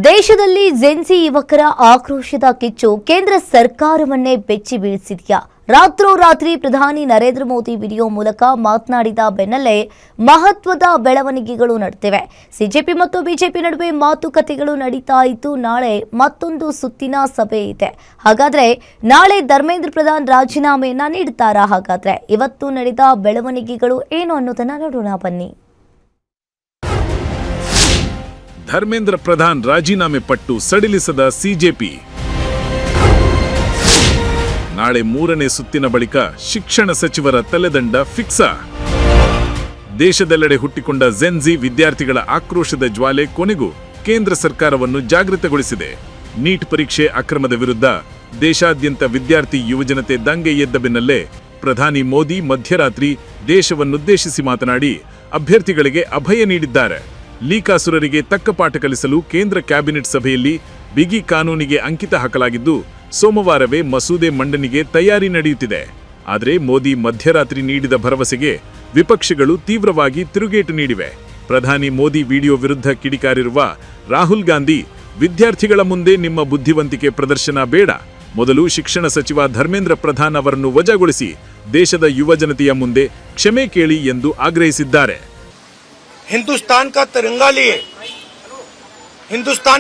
ದೇಶದಲ್ಲಿ ಜೆನ್ಸಿ ಯುವಕರ ಆಕ್ರೋಶದ ಕಿಚ್ಚು ಕೇಂದ್ರ ಸರ್ಕಾರವನ್ನೇ ಬೆಚ್ಚಿ ಬೀಳಿಸಿದೆಯಾ? ರಾತ್ರೋರಾತ್ರಿ ಪ್ರಧಾನಿ ನರೇಂದ್ರ ಮೋದಿ ವಿಡಿಯೋ ಮೂಲಕ ಮಾತನಾಡಿದ ಬೆನ್ನಲ್ಲೇ ಮಹತ್ವದ ಬೆಳವಣಿಗೆಗಳು ನಡೆದಿವೆ. ಸಿಜೆಪಿ ಮತ್ತು ಬಿಜೆಪಿ ನಡುವೆ ಮಾತುಕತೆಗಳು ನಡೀತಾ ಇದ್ದು, ನಾಳೆ ಮತ್ತೊಂದು ಸುತ್ತಿನ ಸಭೆ ಇದೆ. ಹಾಗಾದ್ರೆ ನಾಳೆ ಧರ್ಮೇಂದ್ರ ಪ್ರಧಾನ್ ರಾಜೀನಾಮೆಯನ್ನ ನೀಡುತ್ತಾರಾ? ಹಾಗಾದ್ರೆ ಇವತ್ತು ನಡೆದ ಬೆಳವಣಿಗೆಗಳು ಏನು ಅನ್ನೋದನ್ನ ನೋಡೋಣ ಬನ್ನಿ. ಧರ್ಮೇಂದ್ರ ಪ್ರಧಾನ್ ರಾಜೀನಾಮೆ ಪಟ್ಟು ಸಡಿಲಿಸದ ಸಿಜೆಪಿ. ನಾಳೆ ಮೂರನೇ ಸುತ್ತಿನ ಬಳಿಕ ಶಿಕ್ಷಣ ಸಚಿವರ ತಲೆದಂಡ ಫಿಕ್ಸ. ದೇಶದೆಲ್ಲೆಡೆ ಹುಟ್ಟಿಕೊಂಡ ಜೆನ್ಜಿ ವಿದ್ಯಾರ್ಥಿಗಳ ಆಕ್ರೋಶದ ಜ್ವಾಲೆ ಕೊನೆಗೂ ಕೇಂದ್ರ ಸರ್ಕಾರವನ್ನು ಜಾಗೃತಗೊಳಿಸಿದೆ. ನೀಟ್ ಪರೀಕ್ಷೆ ಅಕ್ರಮದ ವಿರುದ್ಧ ದೇಶಾದ್ಯಂತ ವಿದ್ಯಾರ್ಥಿ ಯುವಜನತೆ ದಂಗೆ ಎದ್ದ ಬೆನ್ನಲ್ಲೇ ಪ್ರಧಾನಿ ಮೋದಿ ಮಧ್ಯರಾತ್ರಿ ದೇಶವನ್ನುದ್ದೇಶಿಸಿ ಮಾತನಾಡಿ ಅಭ್ಯರ್ಥಿಗಳಿಗೆ ಅಭಯ ನೀಡಿದ್ದಾರೆ. ಲೀಕಾಸುರರಿಗೆ ತಕ್ಕ ಪಾಠ ಕಲಿಸಲು ಕೇಂದ್ರ ಕ್ಯಾಬಿನೆಟ್ ಸಭೆಯಲ್ಲಿ ಬಿಗಿ ಕಾನೂನಿಗೆ ಅಂಕಿತ ಹಾಕಲಾಗಿದ್ದು, ಸೋಮವಾರವೇ ಮಸೂದೆ ಮಂಡನೆಗೆ ತಯಾರಿ ನಡೆಯುತ್ತಿದೆ. ಆದರೆ ಮೋದಿ ಮಧ್ಯರಾತ್ರಿ ನೀಡಿದ ಭರವಸೆಗೆ ವಿಪಕ್ಷಗಳು ತೀವ್ರವಾಗಿ ತಿರುಗೇಟು ನೀಡಿವೆ. ಪ್ರಧಾನಿ ಮೋದಿ ವಿಡಿಯೋ ವಿರುದ್ಧ ಕಿಡಿಕಾರಿರುವ ರಾಹುಲ್ ಗಾಂಧಿ, ವಿದ್ಯಾರ್ಥಿಗಳ ಮುಂದೆ ನಿಮ್ಮ ಬುದ್ಧಿವಂತಿಕೆ ಪ್ರದರ್ಶನ ಬೇಡ, ಮೊದಲು ಶಿಕ್ಷಣ ಸಚಿವ ಧರ್ಮೇಂದ್ರ ಪ್ರಧಾನ್ ಅವರನ್ನು ವಜಾಗೊಳಿಸಿ ದೇಶದ ಯುವಜನತೆಯ ಮುಂದೆ ಕ್ಷಮೆ ಕೇಳಿ ಎಂದು ಆಗ್ರಹಿಸಿದ್ದಾರೆ. हिंदुस्तान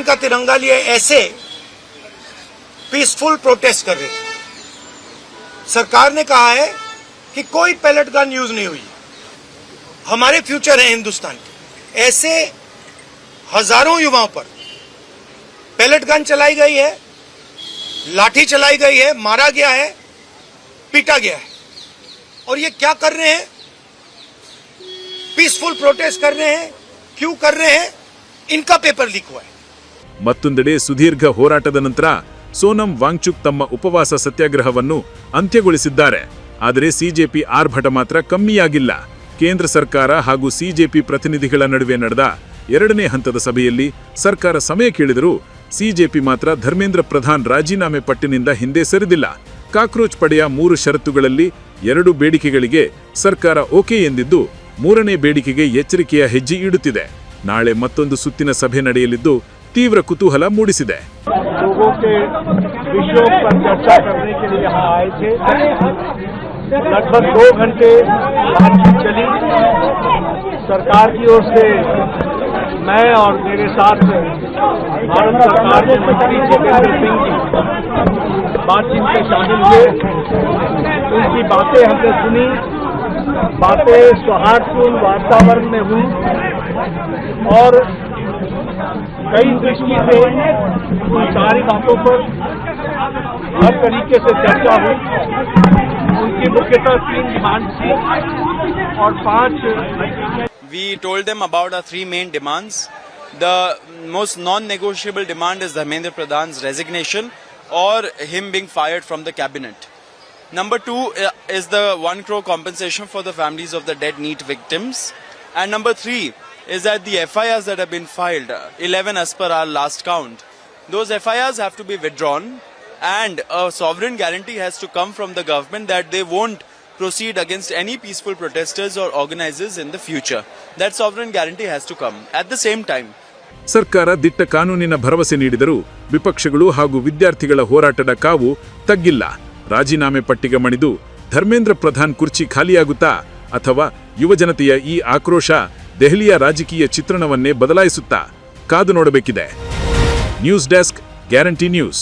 का तिरंगा लिए ऐसे पीसफुल प्रोटेस्ट कर रहे। सरकार ने कहा है कि कोई पैलेट गन यूज नहीं हुई। हमारे फ्यूचर है हिंदुस्तान के। ऐसे हजारों युवाओं पर पैलेट गन चलाई गई है, लाठी चलाई गई है, मारा गया है, पीटा गया है। और ये क्या कर रहे हैं? पीसफुल प्रोटेस्ट कर रहे हैं। क्यों कर रहे हैं? इनका पेपर लीक हुआ है. ಮತ್ತೊಂದೆಡೆ ಸುದೀರ್ಘ ಹೋರಾಟದ ನಂತರ ಸೋನಂ ವಾಂಗ್ಚುಕ್ ತಮ್ಮ ಉಪವಾಸ ಸತ್ಯಾಗ್ರಹವನ್ನು ಅಂತ್ಯಗೊಳಿಸಿದ್ದಾರೆ. ಆದರೆ ಸಿಜೆಪಿ ಆರ್ಭಟ ಮಾತ್ರ ಕಮ್ಮಿಯಾಗಿಲ್ಲ. ಕೇಂದ್ರ ಸರ್ಕಾರ ಹಾಗೂ ಸಿಜೆಪಿ ಪ್ರತಿನಿಧಿಗಳ ನಡುವೆ ನಡೆದ ಎರಡನೇ ಹಂತದ ಸಭೆಯಲ್ಲಿ ಸರ್ಕಾರ ಸಮಯ ಕೇಳಿದರೂ ಸಿಜೆಪಿ ಮಾತ್ರ ಧರ್ಮೇಂದ್ರ ಪ್ರಧಾನ್ ರಾಜೀನಾಮೆ ಪಟ್ಟಿನಿಂದ ಹಿಂದೆ ಸರಿದಿಲ್ಲ. ಕಾಕ್ರೋಚ್ ಪಡೆಯ 3 ಷರತ್ತುಗಳಲ್ಲಿ 2 ಬೇಡಿಕೆಗಳಿಗೆ ಸರ್ಕಾರ ಓಕೆ ಎಂದಿದ್ದು, ಮೂರನೇ ಬೇಡಿಕೆಗೆ ಎಚ್ಚರಿಕೆಯ ಹೆಜ್ಜೆ ಇಡುತ್ತಿದೆ. ನಾಳೆ ಮತ್ತೊಂದು ಸುತ್ತಿನ ಸಭೆ ನಡೆಯಲಿದ್ದು ತೀವ್ರ ಕುತೂಹಲ ಮೂಡಿಸಿದೆ. लगभग 2 घंटे बातचीत चली। सरकार की ओर से मैं और मेरे साथ भारत सरकार के मंत्री जितेंद्र सिंह जी बातचीत में शामिल हुए। उनकी बातें हमने सुनी। बातें सौहार्दपूर्ण वातावरण में हुई और कई दृष्टि से उन सारी बातों पर हर तरीके से चर्चा हुई। उनकी मुख्यतः 3 डिमांड्स थी और 5 We told them about our 3 main demands. The most non-negotiable demand is Dharmendra Pradhan's resignation or him being fired from the cabinet. Number 2 is the 1 crore compensation for the families of the dead NEET victims. And number 3 is that the FIRs that have been filed, 11 as per our last count, those FIRs have to be withdrawn and a sovereign guarantee has to come from the government that they won't proceed against any peaceful protesters or organizers in the future. That sovereign guarantee has to come. At the same time, ಸರ್ಕಾರ ದಿಟ್ಟ ಕಾನೂನಿನ ಭರವಸೆ ನೀಡಿದರೂ ವಿಪಕ್ಷಗಳು ಹಾಗೂ ವಿದ್ಯಾರ್ಥಿಗಳ ಹೋರಾಟದ ಕಾವು ತಗ್ಗಿಲ್ಲ. ರಾಜೀನಾಮೆ ಪಟ್ಟಿಗೆ ಮಣಿದು ಧರ್ಮೇಂದ್ರ ಪ್ರಧಾನ್ ಕುರ್ಚಿ ಖಾಲಿಯಾಗುತ್ತಾ ಅಥವಾ ಯುವಜನತೆಯ ಈ ಆಕ್ರೋಶ ದೆಹಲಿಯ ರಾಜಕೀಯ ಚಿತ್ರಣವನ್ನೇ ಬದಲಾಯಿಸುತ್ತಾ? ಕಾದು ನೋಡಬೇಕಿದೆ. News desk, guarantee news.